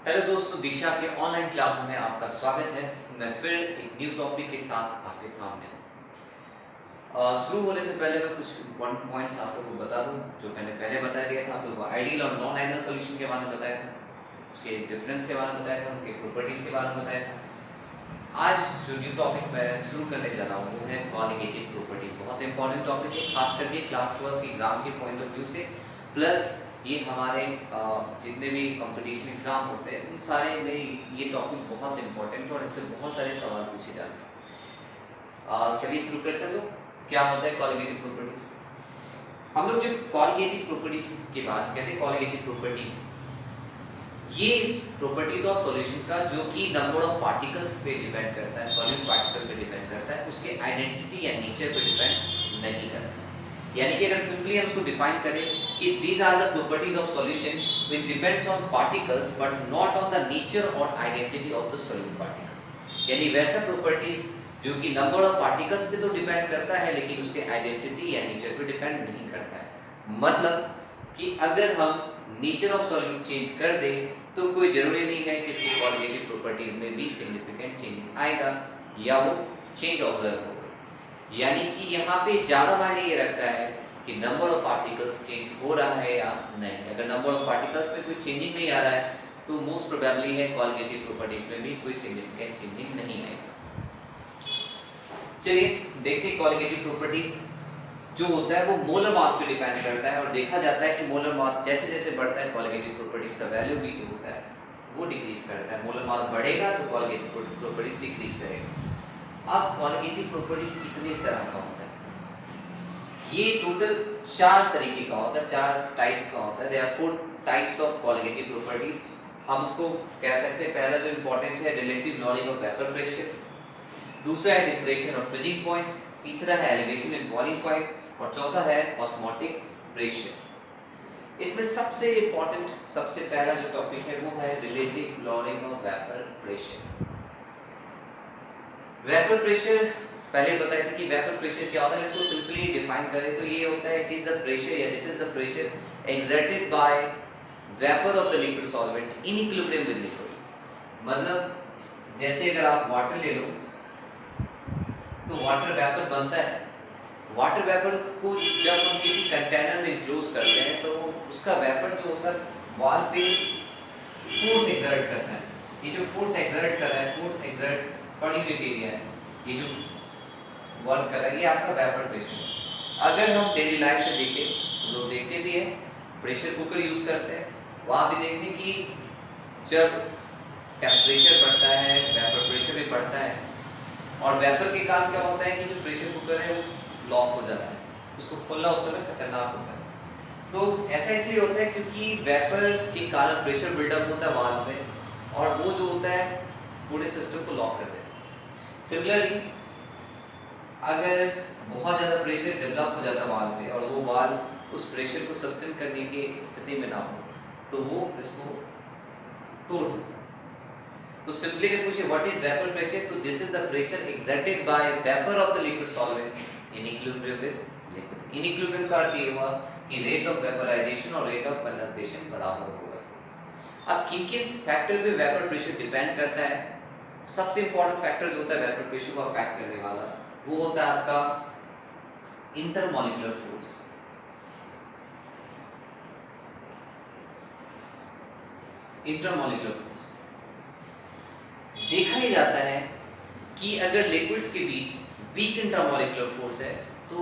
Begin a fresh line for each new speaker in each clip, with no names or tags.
Hello दोस्तों, दिशा के online class में आपका स्वागत है। मैं फिर एक न्यू टॉपिक के साथ आपके सामने हूँ। शुरू होने से पहले मैं कुछ इम्पोर्टेंट पॉइंट्स आप लोगों को बता दूँ जो मैंने पहले बता दिया था। आप लोगों को आइडियल और नॉन आइडियल सॉल्यूशन के बारे में बताया था, उसके डिफरेंस के बारे में बताया था, उनके प्रॉपर्टीज़ के बारे में बताया था। आज जो न्यू टॉपिक मैं शुरू करने जा रहा हूँ वो है कॉलिगेटिव प्रॉपर्टीज। बहुत इंपॉर्टेंट टॉपिक है, खास करके क्लास 12 के एग्जाम के पॉइंट ऑफ व्यू से। प्लस ये हमारे जितने भी कंपटीशन एग्जाम होते हैं उन सारे में ये टॉपिक बहुत इंपॉर्टेंट है और इनसे बहुत सारे सवाल पूछे जाते हैं। चलिए शुरू करते हैं। तो क्या होता है कॉलिगेटिव प्रॉपर्टीज? हम लोग जब कॉलिगेटिव प्रॉपर्टीज के बाद कहते हैं कॉलिगेटिव प्रॉपर्टीज, ये प्रॉपर्टी तो सॉल्यूशन का जो कि नंबर ऑफ पार्टिकल्स पे डिपेंड करता है, सॉल्यूट पार्टिकल पे डिपेंड करता है, उसके आइडेंटिटी या नेचर पे डिपेंड नहीं करता है। यानी कि अगर सिंपली हम उसको डिफाइन करें कि these are the properties of solution which depends on particles but not on the nature और identity of the solute particle. यानी वैसा प्रॉपर्टीज जो कि नंबर ऑफ पार्टिकल्स पे तो डिपेंड करता है लेकिन उसके आइडेंटिटी या नेचर पे डिपेंड नहीं करता है। मतलब कि अगर हम नेचर ऑफ सॉल्यूट चेंज कर दे तो कोई जरूरी नहीं है कि इसकी कॉलिगेटिव प्रॉपर्टीज में भी सिग्निफिकेंट चेंज आएगा या वो चेंज ऑब्जर्व होगा। यानी कि यहाँ पे ज़्यादा मायने ये रखता है कि नंबर ऑफ पार्टिकल्स चेंज हो रहा है या नहीं। अगर नंबर ऑफ पार्टिकल्स में कोई चेंजिंग नहीं आ रहा है तो मोस्ट प्रोबेबली है कॉलिगेटिव प्रॉपर्टीज में भी कोई सिग्निफिकेंट चेंजिंग नहीं आएगा। चलिए देखते हैं कॉलिगेटिव प्रॉपर्टीज जो होता है वो मोलर मास पे डिपेंड करता है और देखा जाता है कि मोलर मास जैसे जैसे बढ़ता है कॉलिगेटिव प्रॉपर्टीज का वैल्यू भी जो होता है वो डिक्रीज करता है। मोलर मास बढ़ेगा तो कॉलिगेटिव प्रॉपर्टीज डिक्रीज करेगा। अब कॉलिगेटिव प्रॉपर्टीज कितने तरह का होता है? ये टोटल 4 तरीके का होता है, 4 टाइप्स का होता है। There are 4 types of colligative properties. हम उसको कह सकते हैं, पहला जो इंपॉर्टेंट है relative lowering of vapour pressure, दूसरा है डिप्रेशन ऑफ फ्रीजिंग पॉइंट, तीसरा है एलिवेशन इन बॉइलिंग पॉइंट और चौथा है ऑस्मोटिक प्रेशर। इसमें सबसे इंपॉर्टेंट सबसे पहला जो टॉपिक है वो है relative lowering of vapour pressure. Vapour pressure पहले बताया था कि वेपर प्रेशर क्या होता है। इसको सिंपली डिफाइन करें तो ये होता है इट इज द प्रेशर या this is the pressure exerted by vapour of the liquid solvent in equilibrium with liquid. मतलब जैसे अगर आप वाटर ले लो तो वाटर वेपर बनता है। वाटर वेपर को जब हम किसी कंटेनर में इंक्लोज करते हैं तो उसका वेपर जो होता है वॉल पे फोर्स एक्सर्ट करता है। ये जो फोर्स एक्सर्ट कर रहा है, force exert per unit area है, ये जो वर्क कर रहा है ये आपका वेपर प्रेशर है। अगर हम डेली लाइफ से देखें तो लोग देखते भी है प्रेशर कुकर यूज करते हैं, वहाँ भी देखते हैं कि जब टेम्परेचर बढ़ता है वेपर प्रेशर भी बढ़ता है और वेपर के कारण क्या होता है कि जो प्रेशर कुकर है वो लॉक हो जाता है, उसको खोलना उस समय खतरनाक होता है। तो ऐसा इसलिए होता है क्योंकि वेपर के कारण प्रेशर बिल्डअप होता है वाल्व में और वो जो होता है पूरे सिस्टम को लॉक कर देता है। सिमिलरली अगर बहुत ज़्यादा प्रेशर डेवलप हो जाता है वाल्व पे और वो वाल्व उस प्रेशर को सस्टेन करने की स्थिति में ना हो तो वो इसको तोड़ सकता है। तो सिंपली अगर पूछे व्हाट इज वेपर प्रेशर तो this is the pressure exerted by vapour of the liquid solvent in equilibrium with liquid. In equilibrium का अर्थ ये हुआ कि रेट ऑफ वेपराइजेशन और रेट ऑफ कंडेंसेशन बराबर होगा। अब किन किन फैक्टर पे वेपर प्रेशर डिपेंड करता है? सबसे इंपॉर्टेंट फैक्टर जो होता है वेपर प्रेशर को अफेक्ट करने वाला वो होता है आपका इंटरमॉलिक्यूलर फोर्स। इंटरमॉलिक्यूलर फोर्स देखा ही जाता है कि अगर लिक्विड्स के बीच वीक इंटरमॉलिक्यूलर फोर्स है तो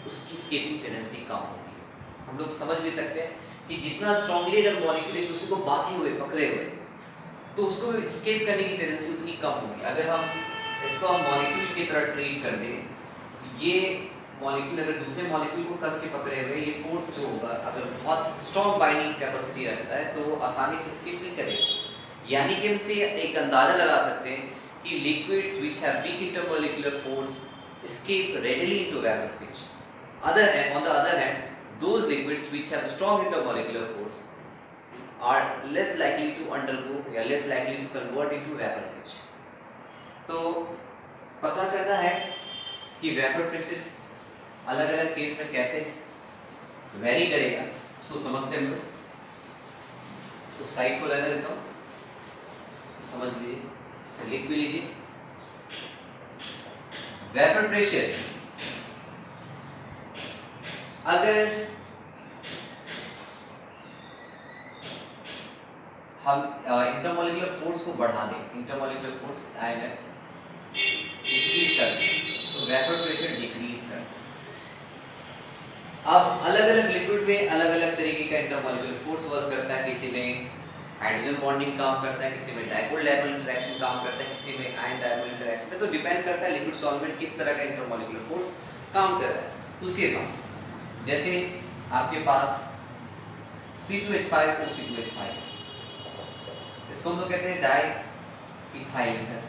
उसकी स्केपिंग टेंडेंसी कम होती है। हम लोग समझ भी सकते हैं कि जितना स्ट्रांगली अगर मॉलिक्यूल एक दूसरे को बांधे हुए पकड़े हुए तो उसको स्केप करने की टेंडेंसी उतनी कम होगी। अगर हम इसको हम मॉलिक्यूल की तरह ट्रीट कर दें तो ये मॉलिक्यूल अगर दूसरे मॉलिक्यूल को कस के पकड़े हुए ये फोर्स जो होगा अगर बहुत स्ट्रॉन्ग बाइंडिंग कैपेसिटी रखता है तो वो आसानी से स्केप नहीं करेगा। यानी कि हमसे एक अंदाजा लगा सकते हैं कि liquids which have week intermolecular force escape readily into vapor phase. On the other hand, those liquids which have strong intermolecular force are less likely to undergo या less likely to convert into vapor phase. तो पता करना है कि vapor pressure अलग अलग case में कैसे वेरी करेगा, उसको समझते हैं हम लोग। तो साइड को रहने देता हूँ। इसको समझ लीजिए, इसे लिख भी लीजिए। वेपर प्रेशर अगर हम इंटरमोलिकुलर फोर्स को बढ़ा दें, इंटरमोलिकुलर फोर्स IMF इंक्रीज कर दें, तो वेपर प्रेशर डिक्रीज कर दें। अब अलग अलग लिक्विड में अलग अलग तरीके का इंटरमोलिकुलर फोर्स वर्क करता है। किसी में हाइड्रोजन बॉन्डिंग काम करता है, किसी में डाइपोल डाइपोल इंटरेक्शन काम करता है, किसी में आयन डाइपोल इंटरेक्शन। तो डिपेंड करता है लिक्विड सॉल्वेंट किस तरह का इंटरमोलिकुलर फोर्स काम कर रहा है उसके हिसाब से। जैसे आपके पास C2H5 O C2H5, इसको हम लोग कहते हैं डाई इथाइल ईथर।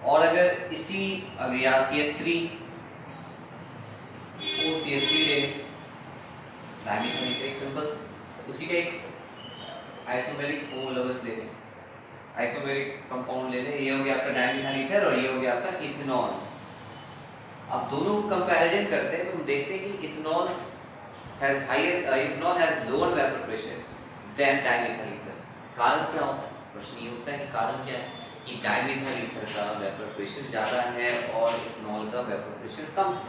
और अगर इसी अगर यहाँ CH3 OCH3 ले डायमीथाइल, एक सिंपल उसी का एक आइसोमेरिक होमोलोगस ले लें, आइसोमेरिक कंपाउंड ले लें। ये हो गया आपका डायमीथाइल ईथर और ये हो गया आपका इथेनॉल। अब दोनों को कंपैरिजन करते हैं तो हम देखते हैं कि ethanol has lower vapour pressure than dimethyl ether. कारण क्या होता है? प्रश्न ये होता है कि कारण क्या है कि डायमीथाइल ईथर का वेपर प्रेशर ज़्यादा है और इथेनॉल का वेपर प्रेशर कम है।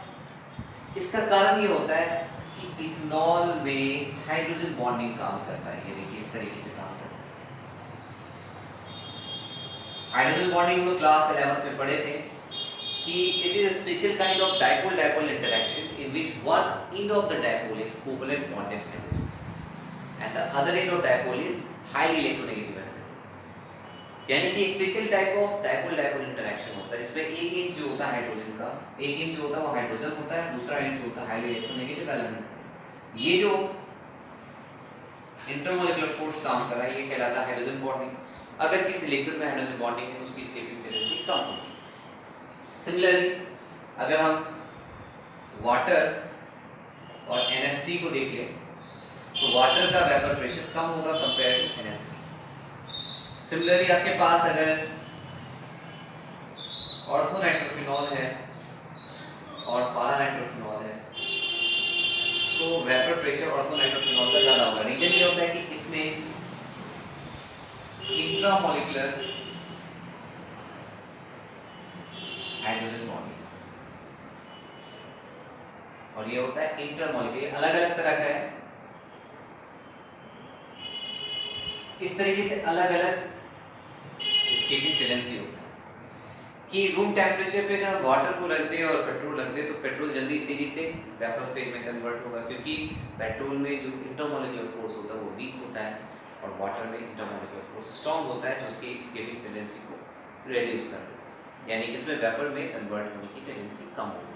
इसका कारण ये होता है कि इथेनॉल में हाइड्रोजन बॉन्डिंग काम करता है। ये देखिए इस तरीके से काम करता है। हाइड्रोजन बॉन्डिंग हम लोग क्लास 11 में पढ़े थे कि it is a special kind of dipole dipole interaction in which one end of the dipole is covalent bonded hydrogen and the other end of dipole is highly electronegative. यानी कि special type of dipole dipole interaction होता है जिसमें एक and जो होता है hydrogen का, एक एंड जो होता है वो हाइड्रोजन होता है, दूसरा एंड जो होता है हाईली इलेक्ट्रोनेगेटिव एलिमेंट। ये जो इंटरमोलिकुलर फोर्स काम कर रहा है ये कहलाता है हाइड्रोजन बॉन्डिंग। अगर किसी लिक्विड में हाइड्रोजन बॉन्डिंग है तो उसकी एस्केपिंग टेंडेंसी कम होगी। सिमिलरली अगर हम वाटर और NH3 को देख लें तो वाटर का वेपर प्रेशर कम होगा कंपेयर टू NH3। सिमिलरली आपके पास अगर ऑर्थोनाइट्रोफिनॉल है और पारानाइट्रोफिनॉल है तो वेपर प्रेशर ऑर्थोनाइट्रोफिनॉल का ज़्यादा होगा। रीजन ये होता है कि इसमें इंट्रामोलिकुलर हाइड्रोजन बॉन्डिंग और ये होता है इंटरमोलिकुलर, अलग अलग तरह का है। इस तरीके से अलग अलग एस्केपिंग टेंडेंसी होता है कि रूम टेम्परेचर पे अगर वाटर को रख दें और पेट्रोल रख दें तो पेट्रोल जल्दी तेजी से वेपर फेज में कन्वर्ट होगा, क्योंकि पेट्रोल में जो इंटरमोलिकुलर फोर्स होता है वो वीक होता है और वाटर में इंटरमोलिकुलर फोर्स स्ट्रॉन्ग होता है जो उसकी एस्केपिंग टेंडेंसी को रिड्यूस कर देता है, यानी कि इसमें वेपर में कन्वर्ट होने की टेंडेंसी कम होगी।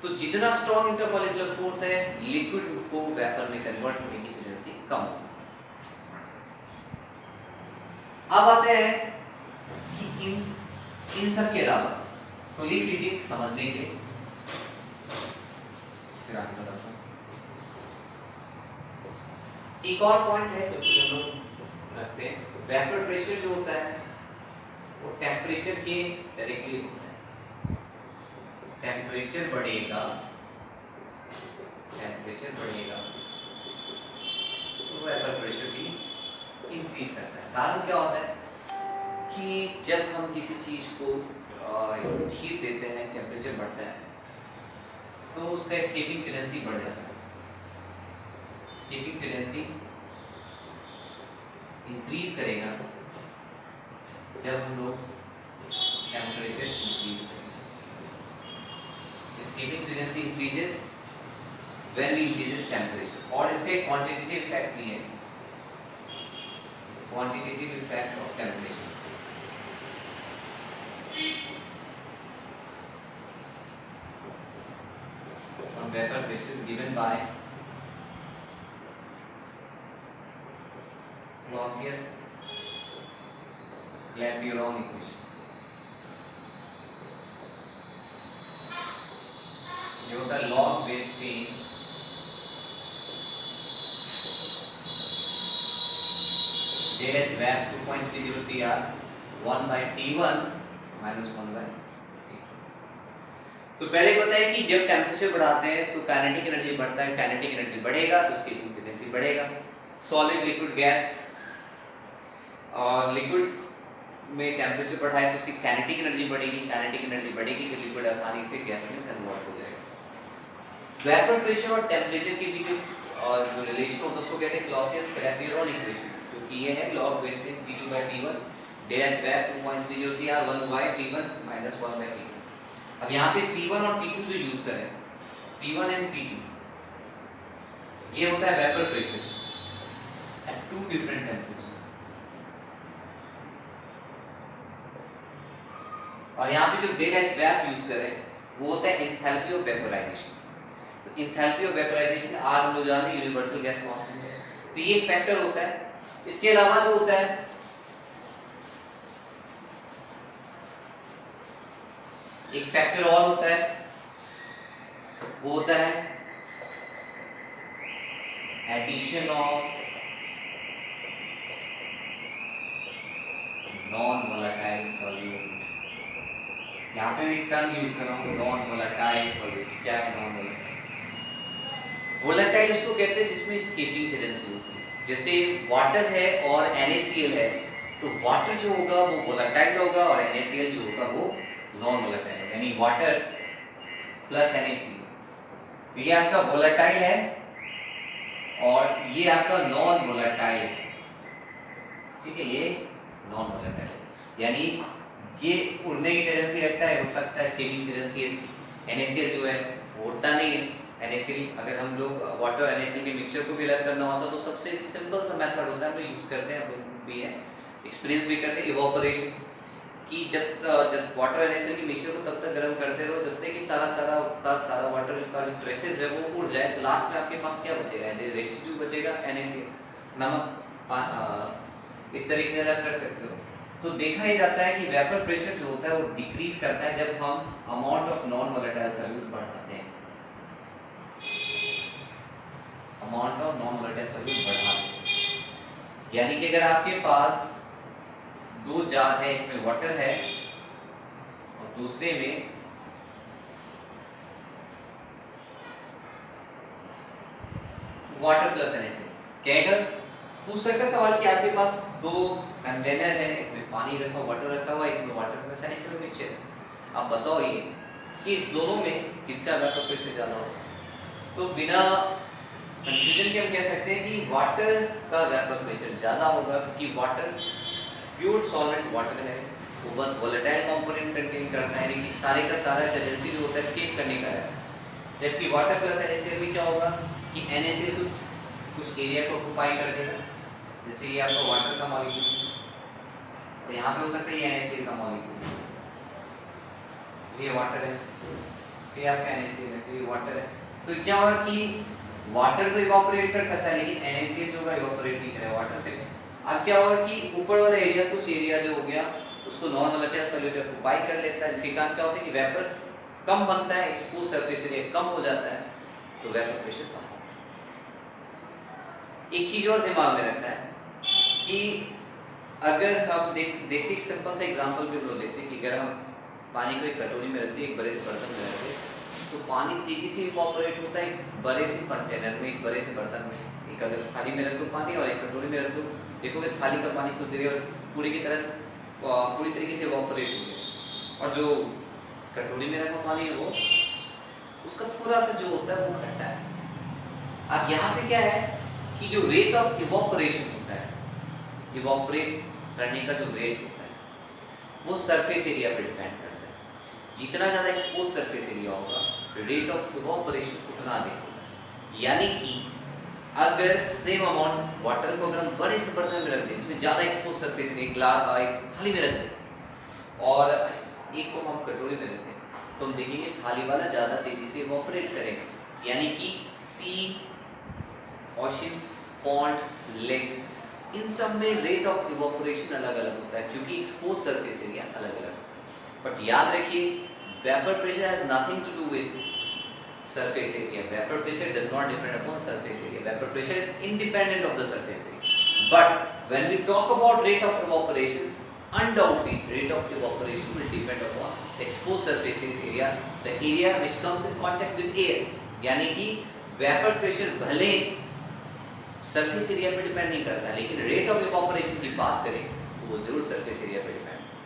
तो जितना स्ट्रॉन्ग इंटरमोलिकुलर फोर्स है लिक्विड को वेपर में कन्वर्ट होने की टेंडेंसी कम होगी। अब आते हैं कि इन सब के अलावा, इसको लिख लीजिए समझने के लिए, फिर आगे बताता हूं। एक और पॉइंट है जो कि हम लोग रखते हैं, वेपर प्रेशर जो होता है वो टेम्परेचर के डायरेक्टली होता है। टेम्परेचर बढ़ेगा तो वेपर प्रेशर भी इंक्रीज करता है। कारण क्या होता है कि जब हम किसी चीज़ को हीट देते हैं, टेम्परेचर बढ़ता है तो उसका एस्केपिंग टेंडेंसी बढ़ जाता है। एस्केपिंग टेंडेंसी इंक्रीज करेगा जब हम लोग टेम्परेचर इंक्रीज करेंगे। Escaping tendency increases when we increases temperature. और इसका एक क्वांटिटेटिव इफेक्ट भी है, quantitative effect of temperature. Vapor pressure is given by Clausius-Clapeyron equation. जो होता है log base 10 del H VAP 2.303 R 1 by T1 minus 1 by T2। तो पहले बताया कि जब टेम्परेचर बढ़ाते हैं तो काइनेटिक एनर्जी बढ़ता है, काइनेटिक एनर्जी बढ़ेगा तो एस्केपिंग टेंडेंसी बढ़ेगा। सॉलिड, लिक्विड, गैस और लिक्विड में टेम्परेचर बढ़ाए तो उसकी काइनेटिक एनर्जी बढ़ेगी, काइनेटिक एनर्जी बढ़ेगी तो लिक्विड आसानी से गैस में कन्वर्ट हो जाएगा। वेपर प्रेशर और टेम्परेचर के बीच जो रिलेशन होता है उसको कहते हैं क्लॉसियस-क्लैपियरॉन इक्वेशन, जो कि ये है log basis P2/T1 del h वैप 2.303 r 1 by P1 minus 1 by P2। अब यहाँ पे P1 और P2 जो यूज करें, P1 एंड P2, ये होता है vapour pressure at two different temperature, और यहाँ पे जो डेल एच वैप यूज करें वो होता है एंथैल्पी ऑफ वेपराइजेशन। तो एंथैल्पी ऑफ वेपराइजेशन आर हम लोग जानते हैं यूनिवर्सल गैस कांस्टेंट है, तो ये एक फैक्टर होता है। इसके अलावा जो होता है एक फैक्टर और होता है, वो होता है addition of non volatile solute. यहाँ पे मैं एक टर्म यूज कर रहा हूँ, नॉन वोलेटाइल सॉल्यूट। क्या है नॉन वोलेटाइल? वोलेटाइल उसको कहते हैं जिसमें एस्केपिंग टेंडेंसी होती है। जैसे वाटर है और NaCl है, तो वाटर जो होगा वो वोलेटाइल होगा और NaCl जो होगा वो नॉन वोलेटाइल होगा, यानी वाटर प्लस NaCl। तो ये आपका वोलेटाइल है और ये आपका नॉन वोलेटाइल है, ठीक है, ये नॉन वोलेटाइल है, यानी ये उड़ने की टेंडेंसी रखता है, हो सकता है एस्केपिंग टेंडेंसी है। NaCl जो है वो उड़ता नहीं है। NaCl अगर हम लोग वाटर और NaCl के मिक्सचर को भी अलग करना होता तो सबसे सिंपल सा मेथड होता है, हम लोग यूज़ करते हैं, हम लोग भी है एक्सपीरियंस भी करते हैं, इवोपरेशन की। जब वाटर और NaCl के मिक्सचर को तब तक गर्म करते रहो जब तक कि सारा वाटर का जो ट्रेसेस है वो उड़ जाए, तो लास्ट में आपके पास क्या बचेगा? रेसिड्यू बचेगा NaCl, नमक। इस तरीके से अलग कर सकते हो। तो देखा ही जाता है कि वेपर प्रेशर जो होता है वो डिक्रीज करता है जब हम amount of non volatile solute बढ़ाते हैं, amount of non volatile solute बढ़ाते हैं। यानी कि अगर आपके पास दो जार है, एक में वाटर है और दूसरे में वाटर प्लस NaCl, क्या पूछ सकते सवाल कि आपके पास दो कंटेनर है, एक में पानी रखा वाटर रखा हुआ, एक में वाटर प्लस NaCl मिक्सचर है, आप बताओ ये कि इस दोनों में किसका वेपर प्रेशर ज़्यादा होगा? तो बिना कंफ्यूजन के हम कह सकते हैं कि वाटर का वेपर प्रेशर ज़्यादा होगा, क्योंकि वाटर प्योर सॉल्वेंट वाटर है, वो बस वोलेटाइल कंपोनेंट कंटेन करता है, यानी कि सारे का सारा टेंडेंसी जो होता है एस्केप करने का है। जबकि वाटर प्लस NaCl में क्या होगा कि NaCl कुछ एरिया को ऑक्यूपाई कर देगा, जैसे ये आपका वाटर का मॉलिक्यूल, तो यहाँ पे हो सकता है ये NaCl का मॉलिक्यूल, ये वाटर है, फिर आपका NaCl है, फिर ये वाटर है। तो क्या होगा कि वाटर तो इवापोरेट कर सकता है लेकिन NaCl जो होगा इवापोरेट नहीं करेगा, वाटर करेगा। अब क्या होगा कि ऊपर वाला एरिया, कुछ एरिया जो हो गया उसको नॉन वोलेटाइल सॉल्यूट ऑक्यूपाई कर लेता है, जिसके कारण क्या होता है कि वेपर कम बनता है, एक्सपोज सरफेस एरिया कम हो जाता है, तो वेपर प्रेशर कम होता है। एक चीज और दिमाग में रखना है कि अगर हम देखते एक सिंपल सा एग्जांपल भी लोग देखते हैं कि अगर हम पानी को एक कटोरी में रखते हैं, एक बड़े से बर्तन में रखते हैं, तो पानी तेजी से इवैपोरेट होता है एक बड़े से कंटेनर में, एक बड़े से बर्तन में। एक अगर थाली में रख दो पानी और एक कटोरी में रख दो, देखोगे थाली का पानी कुछ देर पूरी की तरह पूरी तरीके से इवैपोरेट हो गया, और जो कटोरी में रखा पानी है वो उसका थोड़ा सा जो होता है वो घटता है। अब यहाँ पे क्या है कि जो रेट ऑफ इवैपोरेशन होता है, इवैपोरेट करने का जो रेट होता है वो सरफेस एरिया पर डिपेंड करता है। जितना ज़्यादा एक्सपोज सरफेस एरिया होगा, रेट ऑफ इवैपोरेशन उतना अधिक होगा। यानी कि अगर सेम अमाउंट वाटर को अगर हम बड़े से बर्तन में रख दें, इसमें ज़्यादा एक्सपोज सरफेस एरिया, ग्लास एक थाली में रख दें और एक को हम कटोरी में रख दें, तो हम देखेंगे थाली वाला ज़्यादा तेज़ी से इवैपोरेट करेगा। यानी कि सी, ओशंस, पॉन्ड, लेक, इन सब में रेट ऑफ इवैपोरेशन अलग अलग होता है क्योंकि एक्सपोज सरफेस एरिया अलग अलग होता है। बट याद रखिए, vapour pressure has nothing to do with surface area. Vapor pressure does not depend upon surface area. Vapor pressure is independent of the surface area. But when we talk about rate of evaporation, undoubtedly rate of evaporation will depend upon the exposed surface area, the area which comes in contact with air. यानी कि vapor pressure भले surface area पे depend नहीं करता है, लेकिन rate of evaporation की बात करें तो तो वो ज़रूर सरफेस एरिया पे डिपेंड